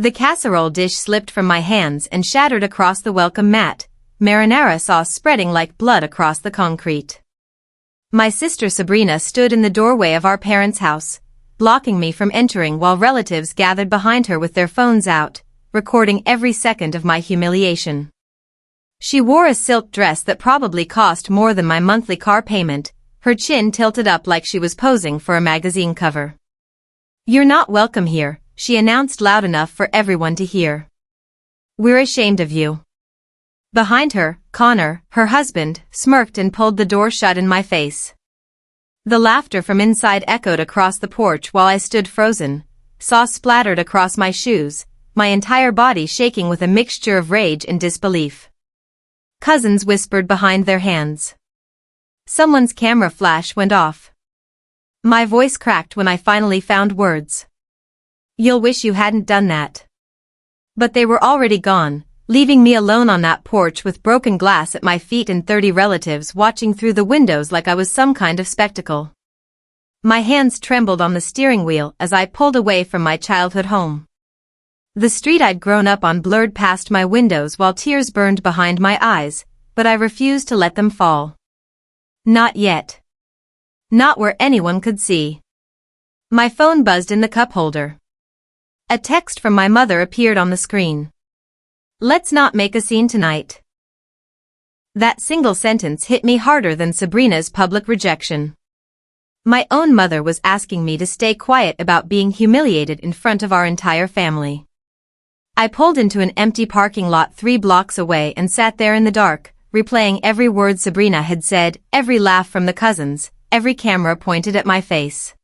The casserole dish slipped from my hands and shattered across the welcome mat, marinara sauce spreading like blood across the concrete. My sister Sabrina stood in the doorway of our parents' house, blocking me from entering while relatives gathered behind her with their phones out, recording every second of my humiliation. She wore a silk dress that probably cost more than my monthly car payment, her chin tilted up like she was posing for a magazine cover. "You're not welcome here," she announced loud enough for everyone to hear. "We're ashamed of you." Behind her, Connor, her husband, smirked and pulled the door shut in my face. The laughter from inside echoed across the porch while I stood frozen, sauce splattered across my shoes, my entire body shaking with a mixture of rage and disbelief. Cousins whispered behind their hands. Someone's camera flash went off. My voice cracked when I finally found words. "You'll wish you hadn't done that." But they were already gone, leaving me alone on that porch with broken glass at my feet and 30 relatives watching through the windows like I was some kind of spectacle. My hands trembled on the steering wheel as I pulled away from my childhood home. The street I'd grown up on blurred past my windows while tears burned behind my eyes, but I refused to let them fall. Not yet. Not where anyone could see. My phone buzzed in the cup holder. A text from my mother appeared on the screen. "Let's not make a scene tonight." That single sentence hit me harder than Sabrina's public rejection. My own mother was asking me to stay quiet about being humiliated in front of our entire family. I pulled into an empty parking lot 3 blocks away and sat there in the dark, replaying every word Sabrina had said, every laugh from the cousins, every camera pointed at my face.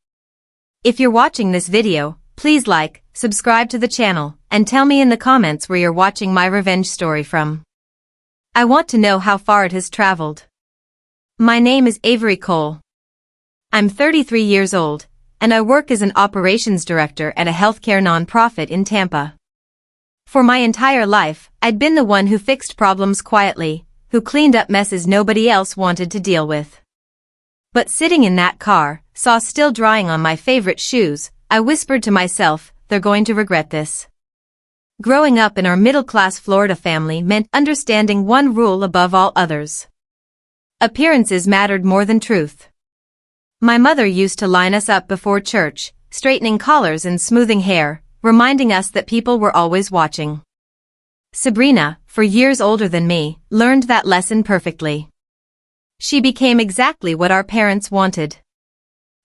If you're watching this video, please like, subscribe to the channel, and tell me in the comments where you're watching my revenge story from. I want to know how far it has traveled. My name is Avery Cole. I'm 33 years old, and I work as an operations director at a healthcare nonprofit in Tampa. For my entire life, I'd been the one who fixed problems quietly, who cleaned up messes nobody else wanted to deal with. But sitting in that car, sauce still drying on my favorite shoes, I whispered to myself, "They're going to regret this." Growing up in our middle-class Florida family meant understanding one rule above all others. Appearances mattered more than truth. My mother used to line us up before church, straightening collars and smoothing hair, reminding us that people were always watching. Sabrina, for years older than me, learned that lesson perfectly. She became exactly what our parents wanted.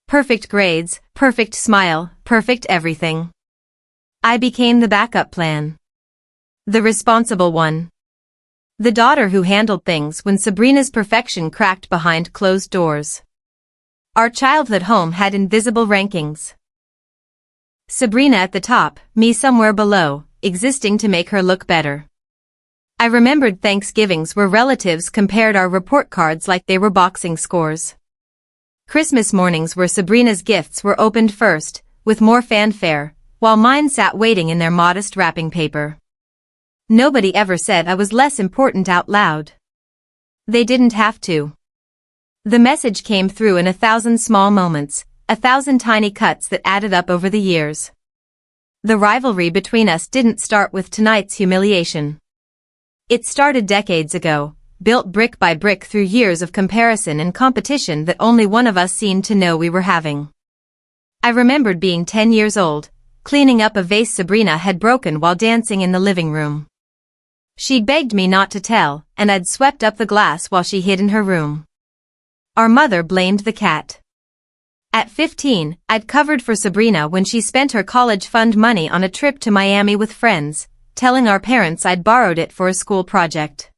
Perfect grades, perfect smile, perfect everything. I became the backup plan. The responsible one. The daughter who handled things when Sabrina's perfection cracked behind closed doors. Our childhood home had invisible rankings. Sabrina at the top, me somewhere below, existing to make her look better. I remembered Thanksgivings where relatives compared our report cards like they were boxing scores. Christmas mornings where Sabrina's gifts were opened first, with more fanfare, while mine sat waiting in their modest wrapping paper. Nobody ever said I was less important out loud. They didn't have to. The message came through in 1,000 small moments, 1,000 tiny cuts that added up over the years. The rivalry between us didn't start with tonight's humiliation. It started decades ago, built brick by brick through years of comparison and competition that only one of us seemed to know we were having. I remembered being 10 years old, cleaning up a vase Sabrina had broken while dancing in the living room. She'd begged me not to tell, and I'd swept up the glass while she hid in her room. Our mother blamed the cat. At 15, I'd covered for Sabrina when she spent her college fund money on a trip to Miami with friends, telling our parents I'd borrowed it for a school project.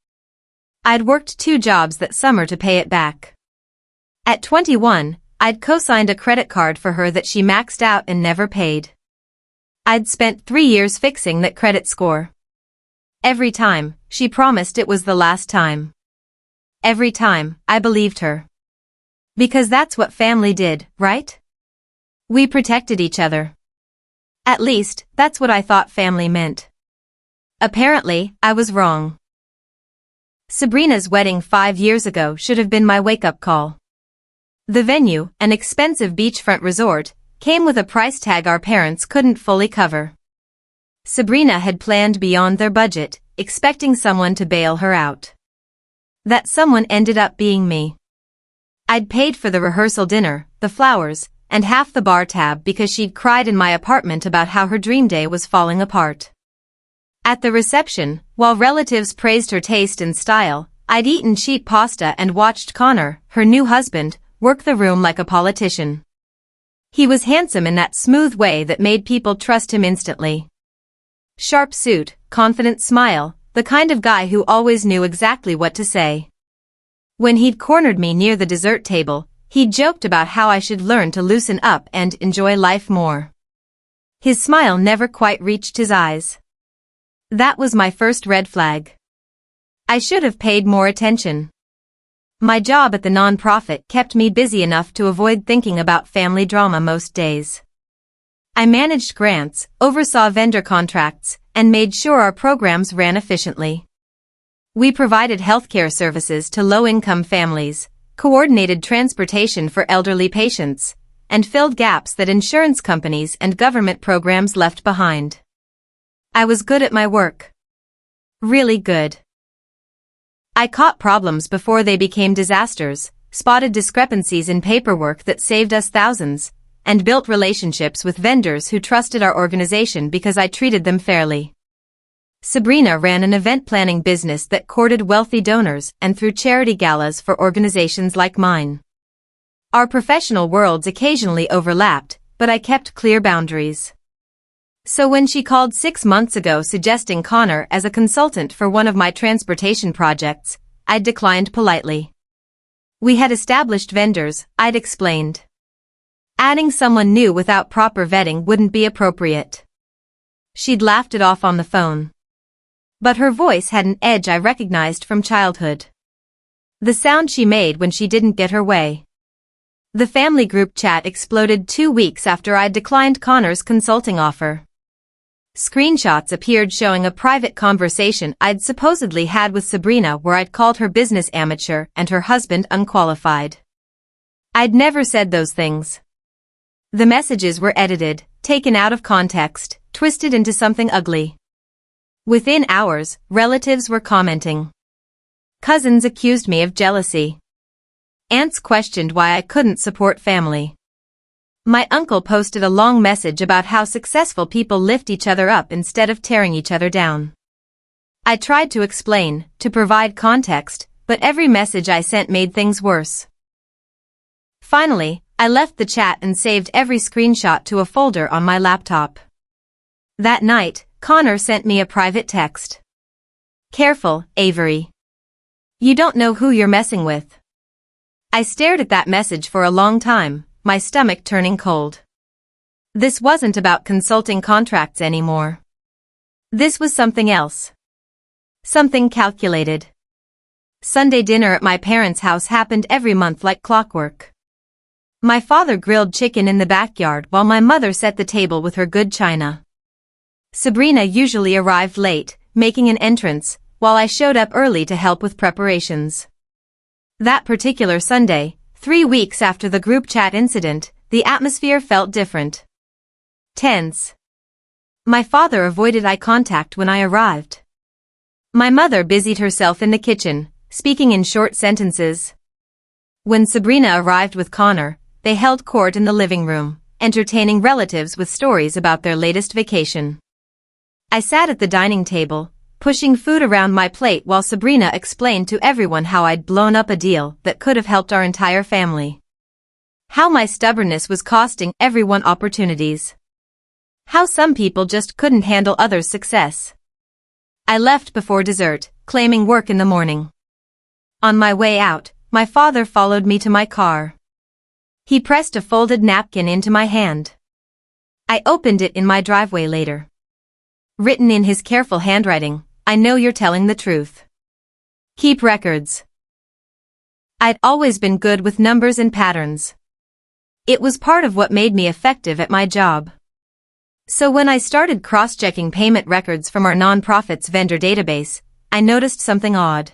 I'd worked 2 jobs that summer to pay it back. At 21, I'd co-signed a credit card for her that she maxed out and never paid. I'd spent 3 years fixing that credit score. Every time, she promised it was the last time. Every time, I believed her. Because that's what family did, right? We protected each other. At least, that's what I thought family meant. Apparently, I was wrong. Sabrina's wedding 5 years ago should have been my wake-up call. The venue, an expensive beachfront resort, came with a price tag our parents couldn't fully cover. Sabrina had planned beyond their budget, expecting someone to bail her out. That someone ended up being me. I'd paid for the rehearsal dinner, the flowers, and half the bar tab because she'd cried in my apartment about how her dream day was falling apart. At the reception, while relatives praised her taste and style, I'd eaten cheap pasta and watched Connor, her new husband, work the room like a politician. He was handsome in that smooth way that made people trust him instantly. Sharp suit, confident smile, the kind of guy who always knew exactly what to say. When he'd cornered me near the dessert table, he joked about how I should learn to loosen up and enjoy life more. His smile never quite reached his eyes. That was my first red flag. I should have paid more attention. My job at the nonprofit kept me busy enough to avoid thinking about family drama most days. I managed grants, oversaw vendor contracts, and made sure our programs ran efficiently. We provided healthcare services to low-income families, coordinated transportation for elderly patients, and filled gaps that insurance companies and government programs left behind. I was good at my work. Really good. I caught problems before they became disasters, spotted discrepancies in paperwork that saved us thousands, and built relationships with vendors who trusted our organization because I treated them fairly. Sabrina ran an event planning business that courted wealthy donors and threw charity galas for organizations like mine. Our professional worlds occasionally overlapped, but I kept clear boundaries. So when she called 6 months ago suggesting Connor as a consultant for one of my transportation projects, I declined politely. We had established vendors, I'd explained. Adding someone new without proper vetting wouldn't be appropriate. She'd laughed it off on the phone. But her voice had an edge I recognized from childhood. The sound she made when she didn't get her way. The family group chat exploded 2 weeks after I'd declined Connor's consulting offer. Screenshots appeared showing a private conversation I'd supposedly had with Sabrina where I'd called her business amateur and her husband unqualified. I'd never said those things. The messages were edited, taken out of context, twisted into something ugly. Within hours, relatives were commenting. Cousins accused me of jealousy. Aunts questioned why I couldn't support family. My uncle posted a long message about how successful people lift each other up instead of tearing each other down. I tried to explain, to provide context, but every message I sent made things worse. Finally, I left the chat and saved every screenshot to a folder on my laptop. That night, Connor sent me a private text. Careful, Avery. You don't know who you're messing with. I stared at that message for a long time, my stomach turning cold. This wasn't about consulting contracts anymore. This was something else. Something calculated. Sunday dinner at my parents' house happened every month like clockwork. My father grilled chicken in the backyard while my mother set the table with her good china. Sabrina usually arrived late, making an entrance, while I showed up early to help with preparations. That particular Sunday, 3 weeks after the group chat incident, the atmosphere felt different. Tense. My father avoided eye contact when I arrived. My mother busied herself in the kitchen, speaking in short sentences. When Sabrina arrived with Connor, they held court in the living room, entertaining relatives with stories about their latest vacation. I sat at the dining table, pushing food around my plate while Sabrina explained to everyone how I'd blown up a deal that could have helped our entire family. How my stubbornness was costing everyone opportunities. How some people just couldn't handle others' success. I left before dessert, claiming work in the morning. On my way out, my father followed me to my car. He pressed a folded napkin into my hand. I opened it in my driveway later. Written in his careful handwriting, I know you're telling the truth. Keep records. I'd always been good with numbers and patterns. It was part of what made me effective at my job. So when I started cross-checking payment records from our nonprofit's vendor database, I noticed something odd.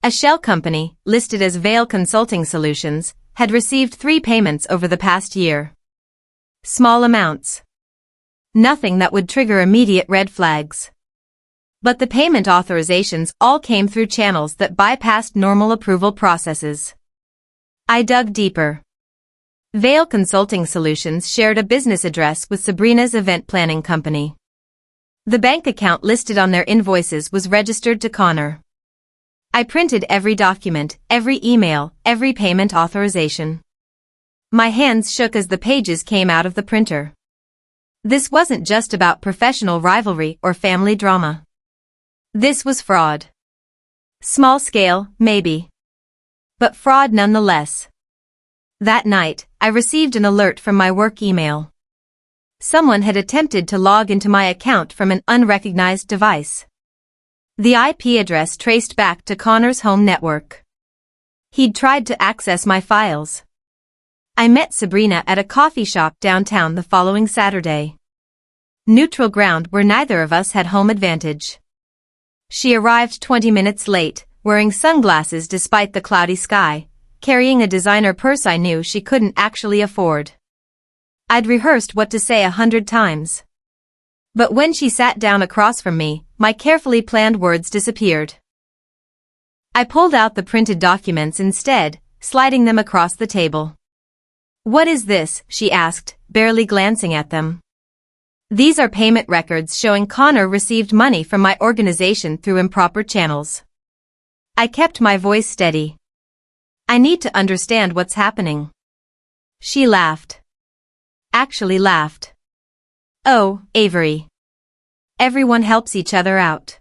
A shell company, listed as Vail Consulting Solutions, had received 3 payments over the past year. Small amounts. Nothing that would trigger immediate red flags. But the payment authorizations all came through channels that bypassed normal approval processes. I dug deeper. Vale Consulting Solutions shared a business address with Sabrina's event planning company. The bank account listed on their invoices was registered to Connor. I printed every document, every email, every payment authorization. My hands shook as the pages came out of the printer. This wasn't just about professional rivalry or family drama. This was fraud. Small scale, maybe. But fraud nonetheless. That night, I received an alert from my work email. Someone had attempted to log into my account from an unrecognized device. The IP address traced back to Connor's home network. He'd tried to access my files. I met Sabrina at a coffee shop downtown the following Saturday. Neutral ground where neither of us had home advantage. She arrived 20 minutes late, wearing sunglasses despite the cloudy sky, carrying a designer purse I knew she couldn't actually afford. I'd rehearsed what to say 100 times. But when she sat down across from me, my carefully planned words disappeared. I pulled out the printed documents instead, sliding them across the table. "What is this?" she asked, barely glancing at them. "These are payment records showing Connor received money from my organization through improper channels." I kept my voice steady. "I need to understand what's happening." She laughed. Actually laughed. "Oh, Avery. Everyone helps each other out.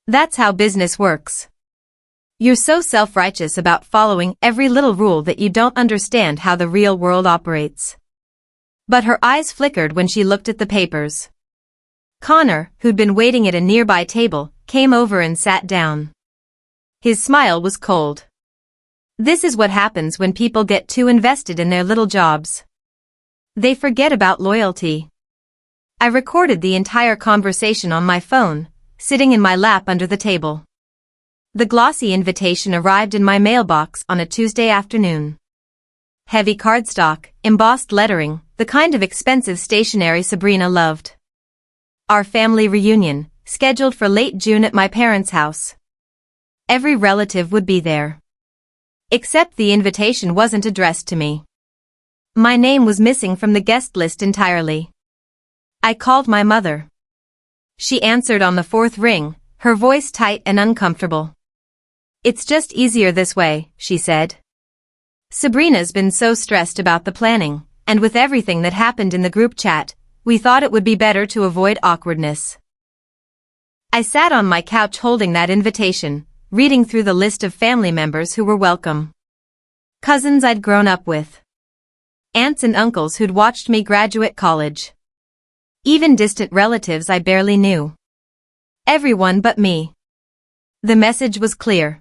That's how business works. You're so self-righteous about following every little rule that you don't understand how the real world operates." But her eyes flickered when she looked at the papers. Connor, who'd been waiting at a nearby table, came over and sat down. His smile was cold. This is what happens when people get too invested in their little jobs. They forget about loyalty. I recorded the entire conversation on my phone, sitting in my lap under the table. The glossy invitation arrived in my mailbox on a Tuesday afternoon. Heavy cardstock, embossed lettering, the kind of expensive stationery Sabrina loved. Our family reunion, scheduled for late June at my parents' house. Every relative would be there. Except the invitation wasn't addressed to me. My name was missing from the guest list entirely. I called my mother. She answered on the fourth ring, her voice tight and uncomfortable. "It's just easier this way," she said. "Sabrina's been so stressed about the planning, and with everything that happened in the group chat, we thought it would be better to avoid awkwardness." I sat on my couch holding that invitation, reading through the list of family members who were welcome. Cousins I'd grown up with. Aunts and uncles who'd watched me graduate college. Even distant relatives I barely knew. Everyone but me. The message was clear.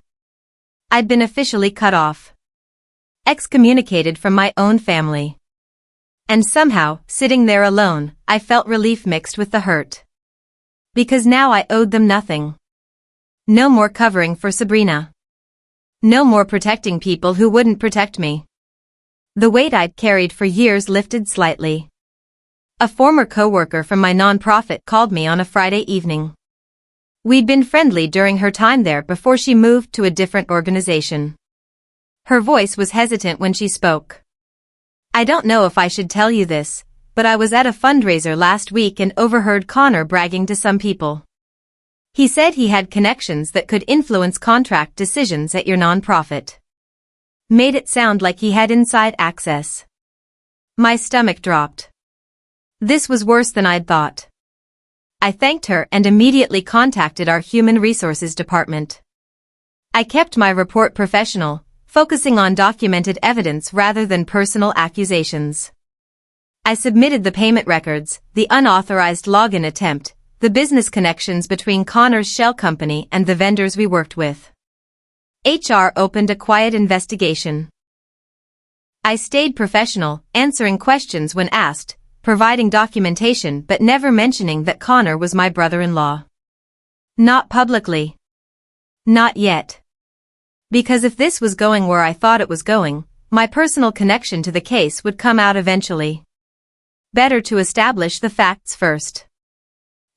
I'd been officially cut off. Excommunicated from my own family. And somehow, sitting there alone, I felt relief mixed with the hurt. Because now I owed them nothing. No more covering for Sabrina. No more protecting people who wouldn't protect me. The weight I'd carried for years lifted slightly. A former coworker from my nonprofit called me on a Friday evening. We'd been friendly during her time there before she moved to a different organization. Her voice was hesitant when she spoke. "I don't know if I should tell you this, but I was at a fundraiser last week and overheard Connor bragging to some people. He said he had connections that could influence contract decisions at your nonprofit. Made it sound like he had inside access." My stomach dropped. This was worse than I'd thought. I thanked her and immediately contacted our human resources department. I kept my report professional, focusing on documented evidence rather than personal accusations. I submitted the payment records, the unauthorized login attempt, the business connections between Connor's shell company and the vendors we worked with. HR opened a quiet investigation. I stayed professional, answering questions when asked, providing documentation but never mentioning that Connor was my brother-in-law. Not publicly. Not yet. Because if this was going where I thought it was going, my personal connection to the case would come out eventually. Better to establish the facts first.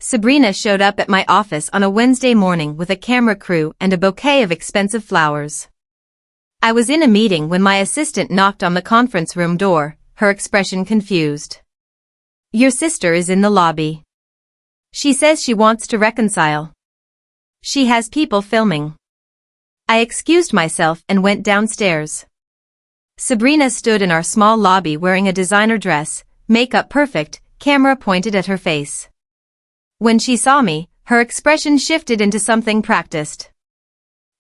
Sabrina showed up at my office on a Wednesday morning with a camera crew and a bouquet of expensive flowers. I was in a meeting when my assistant knocked on the conference room door, her expression confused. "Your sister is in the lobby. She says she wants to reconcile. She has people filming." I excused myself and went downstairs. Sabrina stood in our small lobby wearing a designer dress, makeup perfect, camera pointed at her face. When she saw me, her expression shifted into something practiced.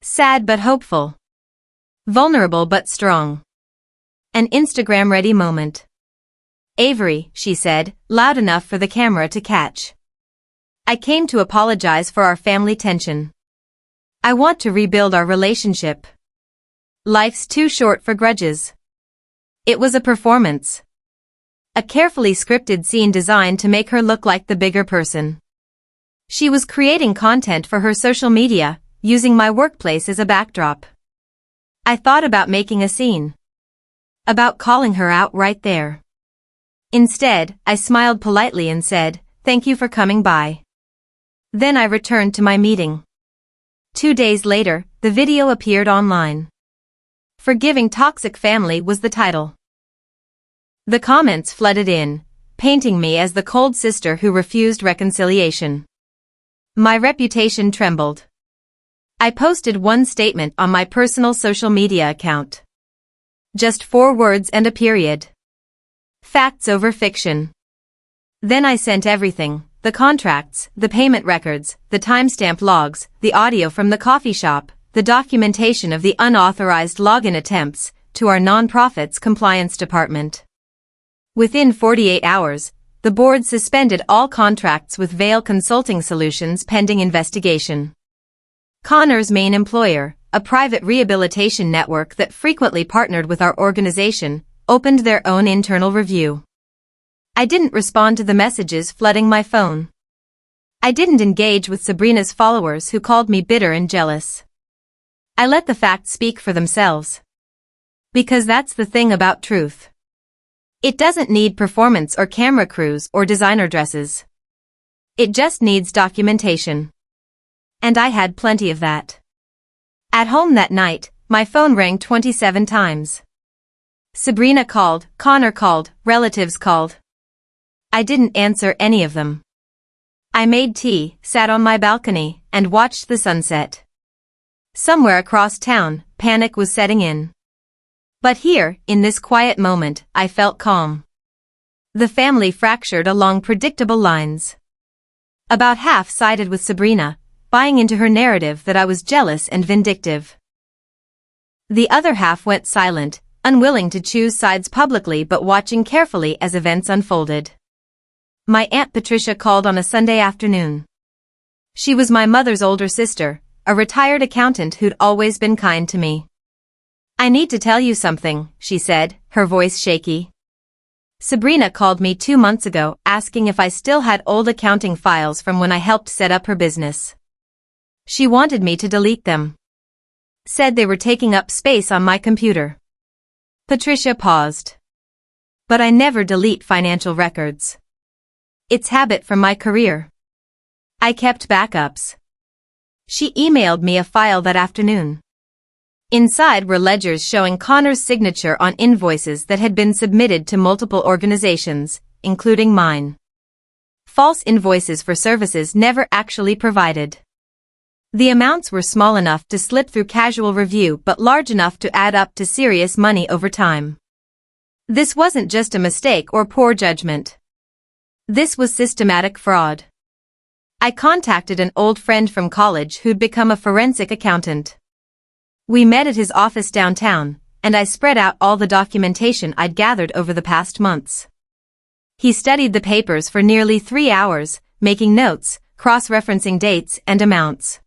Sad but hopeful. Vulnerable but strong. An Instagram-ready moment. "Avery," she said, loud enough for the camera to catch. "I came to apologize for our family tension. I want to rebuild our relationship. Life's too short for grudges." It was a performance. A carefully scripted scene designed to make her look like the bigger person. She was creating content for her social media, using my workplace as a backdrop. I thought about making a scene. About calling her out right there. Instead, I smiled politely and said, "Thank you for coming by." Then I returned to my meeting. 2 days later, the video appeared online. "Forgiving Toxic Family" was the title. The comments flooded in, painting me as the cold sister who refused reconciliation. My reputation trembled. I posted one statement on my personal social media account. Just 4 words and a period. Facts over fiction. Then I sent everything. The contracts, the payment records, the timestamp logs, the audio from the coffee shop, the documentation of the unauthorized login attempts, to our nonprofit's compliance department. Within 48 hours, the board suspended all contracts with Vail Consulting Solutions pending investigation. Connor's main employer, a private rehabilitation network that frequently partnered with our organization, opened their own internal review. I didn't respond to the messages flooding my phone. I didn't engage with Sabrina's followers who called me bitter and jealous. I let the facts speak for themselves. Because that's the thing about truth. It doesn't need performance or camera crews or designer dresses. It just needs documentation. And I had plenty of that. At home that night, my phone rang 27 times. Sabrina called, Connor called, relatives called. I didn't answer any of them. I made tea, sat on my balcony, and watched the sunset. Somewhere across town, panic was setting in. But here, in this quiet moment, I felt calm. The family fractured along predictable lines. About half sided with Sabrina, buying into her narrative that I was jealous and vindictive. The other half went silent, unwilling to choose sides publicly but watching carefully as events unfolded. My Aunt Patricia called on a Sunday afternoon. She was my mother's older sister, a retired accountant who'd always been kind to me. "I need to tell you something," she said, her voice shaky. "Sabrina called me 2 months ago asking if I still had old accounting files from when I helped set up her business. She wanted me to delete them. Said they were taking up space on my computer." Patricia paused. "But I never delete financial records. It's habit from my career. I kept backups." She emailed me a file that afternoon. Inside were ledgers showing Connor's signature on invoices that had been submitted to multiple organizations, including mine. False invoices for services never actually provided. The amounts were small enough to slip through casual review but large enough to add up to serious money over time. This wasn't just a mistake or poor judgment. This was systematic fraud. I contacted an old friend from college who'd become a forensic accountant. We met at his office downtown, and I spread out all the documentation I'd gathered over the past months. He studied the papers for nearly 3 hours, making notes, cross-referencing dates and amounts.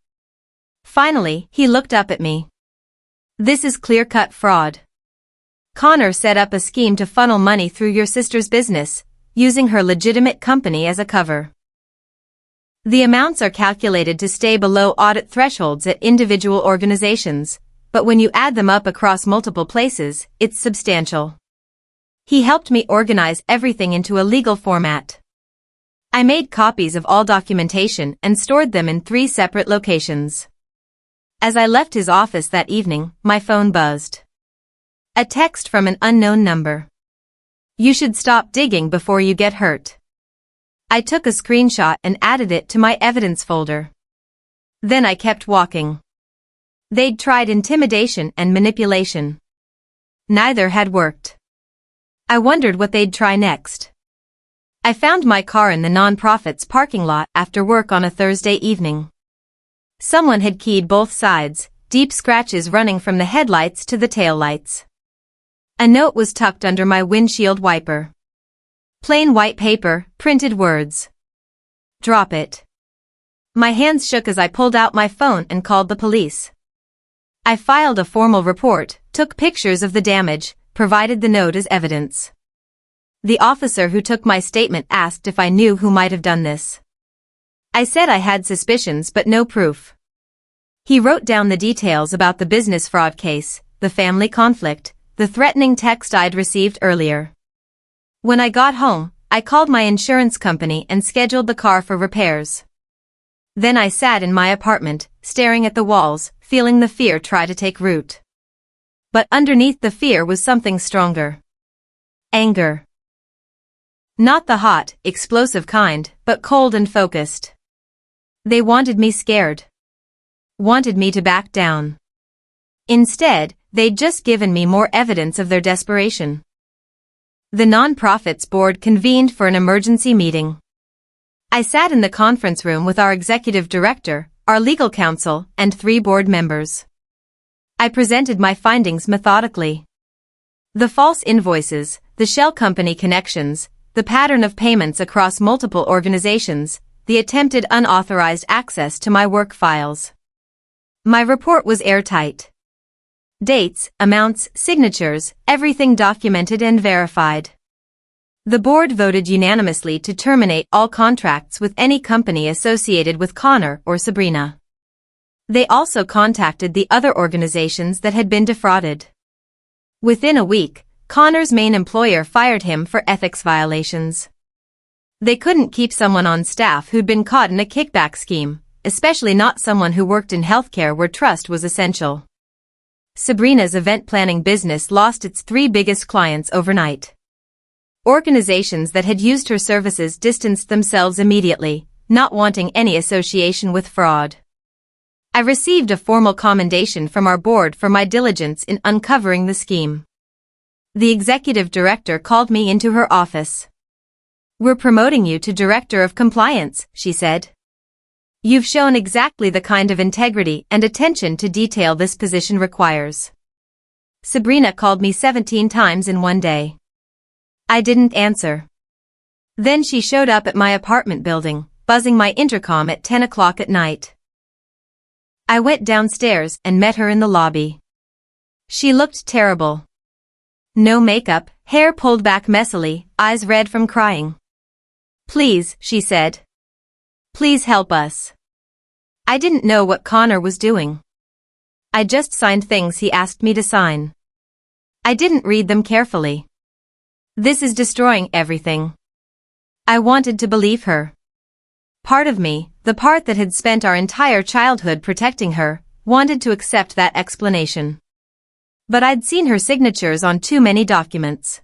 Finally, he looked up at me. "This is clear-cut fraud. Connor set up a scheme to funnel money through your sister's business, using her legitimate company as a cover. The amounts are calculated to stay below audit thresholds at individual organizations, but when you add them up across multiple places, it's substantial." He helped me organize everything into a legal format. I made copies of all documentation and stored them in 3 separate locations. As I left his office that evening, my phone buzzed. A text from an unknown number. You should stop digging before you get hurt. I took a screenshot and added it to my evidence folder. Then I kept walking. They'd tried intimidation and manipulation. Neither had worked. I wondered what they'd try next. I found my car in the nonprofit's parking lot after work on a Thursday evening. Someone had keyed both sides, deep scratches running from the headlights to the taillights. A note was tucked under my windshield wiper. Plain white paper, printed words. Drop it. My hands shook as I pulled out my phone and called the police. I filed a formal report, took pictures of the damage, provided the note as evidence. The officer who took my statement asked if I knew who might have done this. I said I had suspicions but no proof. He wrote down the details about the business fraud case, the family conflict, the threatening text I'd received earlier. When I got home, I called my insurance company and scheduled the car for repairs. Then I sat in my apartment, staring at the walls, feeling the fear try to take root. But underneath the fear was something stronger. Anger. Not the hot, explosive kind, but cold and focused. They wanted me scared. Wanted me to back down. Instead, they'd just given me more evidence of their desperation. The nonprofit's board convened for an emergency meeting. I sat in the conference room with our executive director, our legal counsel, and 3 board members. I presented my findings methodically. The false invoices, the shell company connections, the pattern of payments across multiple organizations, the attempted unauthorized access to my work files. My report was airtight. Dates, amounts, signatures, everything documented and verified. The board voted unanimously to terminate all contracts with any company associated with Connor or Sabrina. They also contacted the other organizations that had been defrauded. Within a week, Connor's main employer fired him for ethics violations. They couldn't keep someone on staff who'd been caught in a kickback scheme, especially not someone who worked in healthcare where trust was essential. Sabrina's event planning business lost its 3 biggest clients overnight. Organizations that had used her services distanced themselves immediately, not wanting any association with fraud. I received a formal commendation from our board for my diligence in uncovering the scheme. The executive director called me into her office. "We're promoting you to Director of Compliance," she said. "You've shown exactly the kind of integrity and attention to detail this position requires." Sabrina called me 17 times in one day. I didn't answer. Then she showed up at my apartment building, buzzing my intercom at 10 o'clock at night. I went downstairs and met her in the lobby. She looked terrible. No makeup, hair pulled back messily, eyes red from crying. "Please," she said. "Please help us." I didn't know what Connor was doing. I just signed things he asked me to sign. I didn't read them carefully. This is destroying everything. I wanted to believe her. Part of me, the part that had spent our entire childhood protecting her, wanted to accept that explanation. But I'd seen her signatures on too many documents.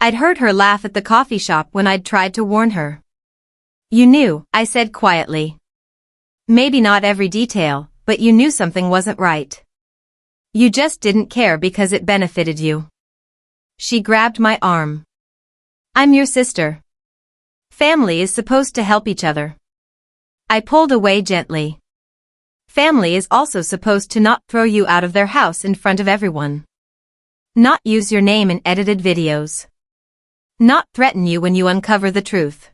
I'd heard her laugh at the coffee shop when I'd tried to warn her. "You knew," I said quietly. "Maybe not every detail, but you knew something wasn't right. You just didn't care because it benefited you." She grabbed my arm. "I'm your sister. Family is supposed to help each other." I pulled away gently. Family is also supposed to not throw you out of their house in front of everyone. Not use your name in edited videos. Not threaten you when you uncover the truth.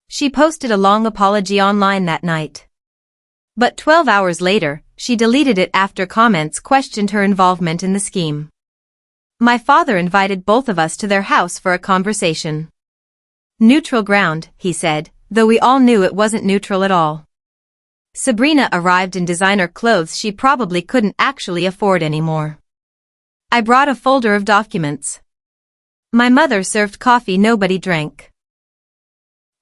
She posted a long apology online that night. But 12 hours later, she deleted it after comments questioned her involvement in the scheme. My father invited both of us to their house for a conversation. "Neutral ground," he said, though we all knew it wasn't neutral at all. Sabrina arrived in designer clothes she probably couldn't actually afford anymore. I brought a folder of documents. My mother served coffee nobody drank.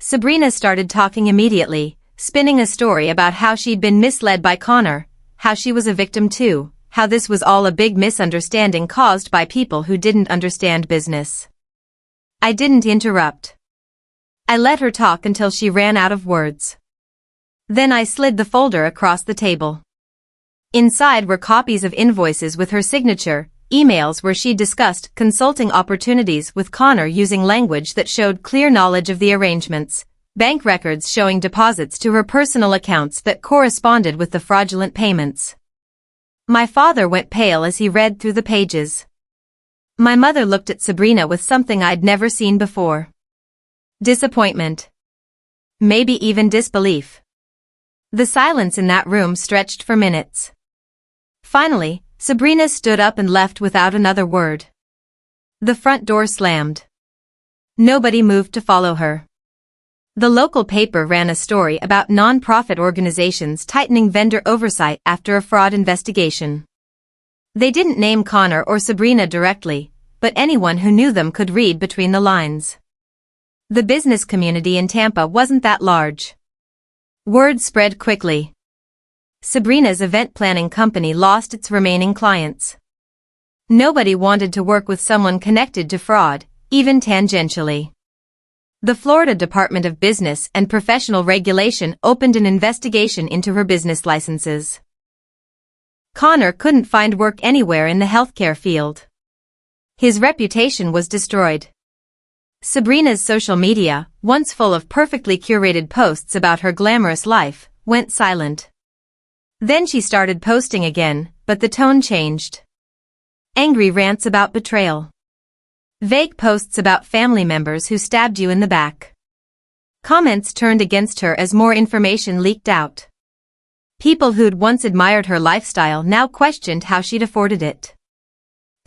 Sabrina started talking immediately, spinning a story about how she'd been misled by Connor, how she was a victim too, how this was all a big misunderstanding caused by people who didn't understand business. I didn't interrupt. I let her talk until she ran out of words. Then I slid the folder across the table. Inside were copies of invoices with her signature, emails where she discussed consulting opportunities with Connor using language that showed clear knowledge of the arrangements, bank records showing deposits to her personal accounts that corresponded with the fraudulent payments. My father went pale as he read through the pages. My mother looked at Sabrina with something I'd never seen before. Disappointment. Maybe even disbelief. The silence in that room stretched for minutes. Finally, Sabrina stood up and left without another word. The front door slammed. Nobody moved to follow her. The local paper ran a story about non-profit organizations tightening vendor oversight after a fraud investigation. They didn't name Connor or Sabrina directly, but anyone who knew them could read between the lines. The business community in Tampa wasn't that large. Word spread quickly. Sabrina's event planning company lost its remaining clients. Nobody wanted to work with someone connected to fraud, even tangentially. The Florida Department of Business and Professional Regulation opened an investigation into her business licenses. Connor couldn't find work anywhere in the healthcare field. His reputation was destroyed. Sabrina's social media, once full of perfectly curated posts about her glamorous life, went silent. Then she started posting again, but the tone changed. Angry rants about betrayal. Vague posts about family members who stabbed you in the back. Comments turned against her as more information leaked out. People who'd once admired her lifestyle now questioned how she'd afforded it.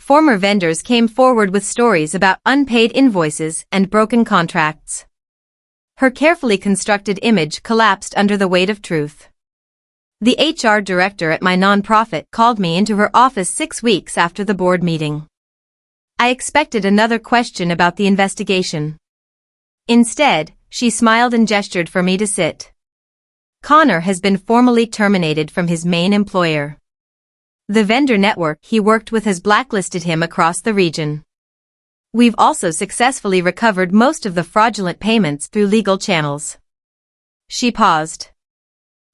Former vendors came forward with stories about unpaid invoices and broken contracts. Her carefully constructed image collapsed under the weight of truth. The HR director at my nonprofit called me into her office 6 weeks after the board meeting. I expected another question about the investigation. Instead, she smiled and gestured for me to sit. Connor has been formally terminated from his main employer. The vendor network he worked with has blacklisted him across the region. We've also successfully recovered most of the fraudulent payments through legal channels. She paused.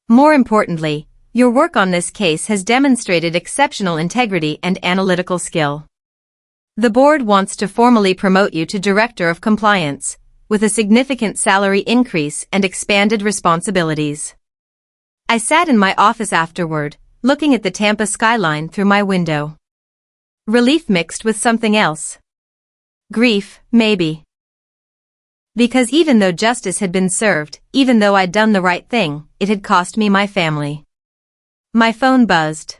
More importantly, your work on this case has demonstrated exceptional integrity and analytical skill. The board wants to formally promote you to Director of Compliance, with a significant salary increase and expanded responsibilities. I sat in my office afterward, looking at the Tampa skyline through my window. Relief mixed with something else. Grief, maybe. Because even though justice had been served, even though I'd done the right thing, it had cost me my family. My phone buzzed.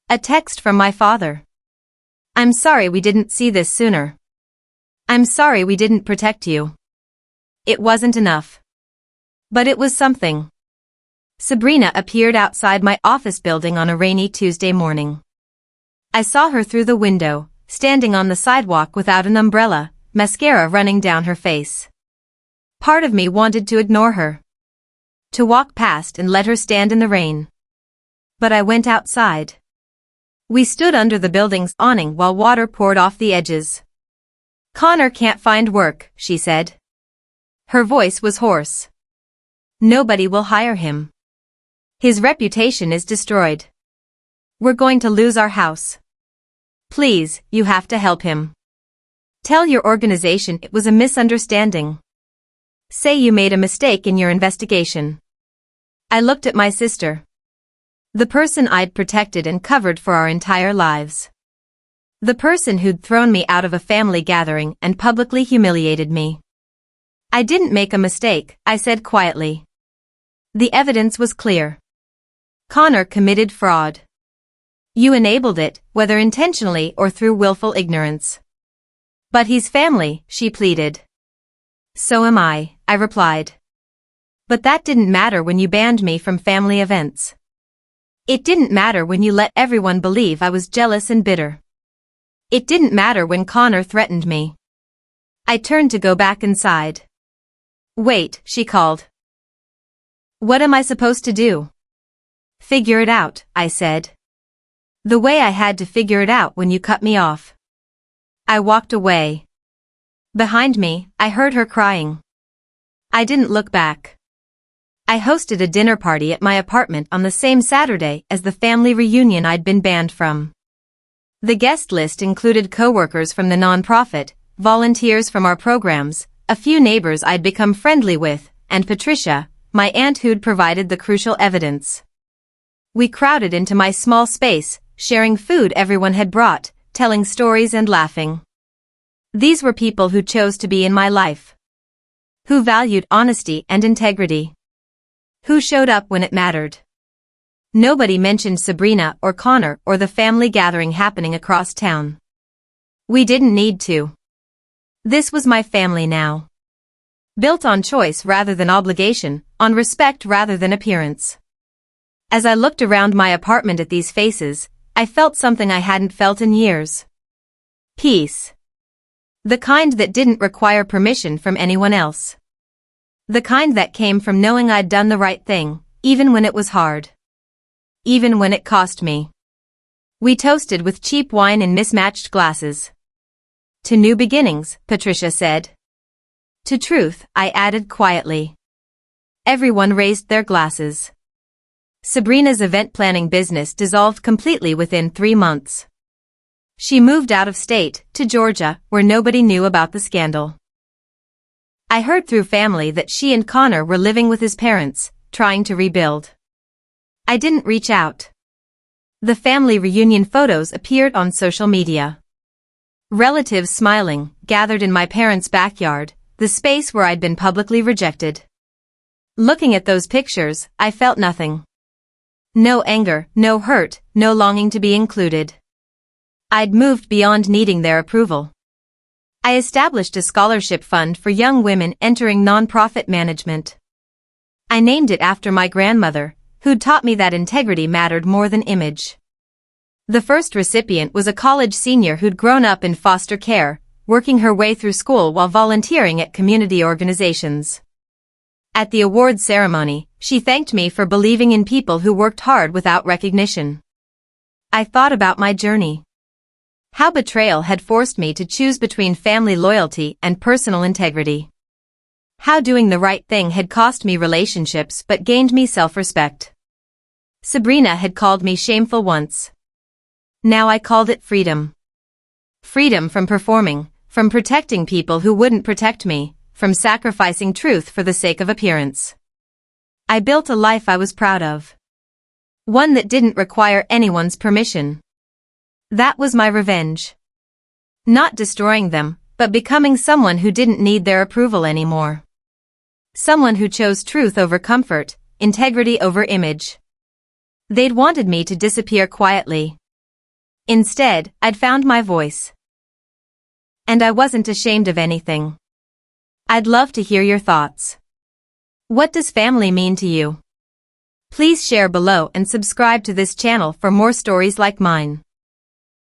A text from my father. I'm sorry we didn't see this sooner. I'm sorry we didn't protect you. It wasn't enough. But it was something. Sabrina appeared outside my office building on a rainy Tuesday morning. I saw her through the window, standing on the sidewalk without an umbrella, mascara running down her face. Part of me wanted to ignore her. To walk past and let her stand in the rain. But I went outside. We stood under the building's awning while water poured off the edges. Connor can't find work, she said. Her voice was hoarse. Nobody will hire him. His reputation is destroyed. We're going to lose our house. Please, you have to help him. Tell your organization it was a misunderstanding. Say you made a mistake in your investigation. I looked at my sister. The person I'd protected and covered for our entire lives. The person who'd thrown me out of a family gathering and publicly humiliated me. I didn't make a mistake, I said quietly. The evidence was clear. Connor committed fraud. You enabled it, whether intentionally or through willful ignorance. But he's family, she pleaded. So am I replied. But that didn't matter when you banned me from family events. It didn't matter when you let everyone believe I was jealous and bitter. It didn't matter when Connor threatened me. I turned to go back inside. Wait, she called. What am I supposed to do? Figure it out, I said. The way I had to figure it out when you cut me off. I walked away. Behind me, I heard her crying. I didn't look back. I hosted a dinner party at my apartment on the same Saturday as the family reunion I'd been banned from. The guest list included coworkers from the nonprofit, volunteers from our programs, a few neighbors I'd become friendly with, and Patricia, my aunt who'd provided the crucial evidence. We crowded into my small space, sharing food everyone had brought, telling stories and laughing. These were people who chose to be in my life. Who valued honesty and integrity. Who showed up when it mattered. Nobody mentioned Sabrina or Connor or the family gathering happening across town. We didn't need to. This was my family now. Built on choice rather than obligation, on respect rather than appearance. As I looked around my apartment at these faces, I felt something I hadn't felt in years. Peace. The kind that didn't require permission from anyone else. The kind that came from knowing I'd done the right thing, even when it was hard. Even when it cost me. We toasted with cheap wine in mismatched glasses. To new beginnings, Patricia said. To truth, I added quietly. Everyone raised their glasses. Sabrina's event planning business dissolved completely within 3 months. She moved out of state, to Georgia, where nobody knew about the scandal. I heard through family that she and Connor were living with his parents, trying to rebuild. I didn't reach out. The family reunion photos appeared on social media. Relatives smiling, gathered in my parents' backyard, the space where I'd been publicly rejected. Looking at those pictures, I felt nothing. No anger, no hurt, no longing to be included. I'd moved beyond needing their approval. I established a scholarship fund for young women entering nonprofit management. I named it after my grandmother, who'd taught me that integrity mattered more than image. The first recipient was a college senior who'd grown up in foster care, working her way through school while volunteering at community organizations. At the awards ceremony, she thanked me for believing in people who worked hard without recognition. I thought about my journey. How betrayal had forced me to choose between family loyalty and personal integrity. How doing the right thing had cost me relationships but gained me self-respect. Sabrina had called me shameful once. Now I called it freedom. Freedom from performing, from protecting people who wouldn't protect me, from sacrificing truth for the sake of appearance. I built a life I was proud of. One that didn't require anyone's permission. That was my revenge. Not destroying them, but becoming someone who didn't need their approval anymore. Someone who chose truth over comfort, integrity over image. They'd wanted me to disappear quietly. Instead, I'd found my voice. And I wasn't ashamed of anything. I'd love to hear your thoughts. What does family mean to you? Please share below and subscribe to this channel for more stories like mine.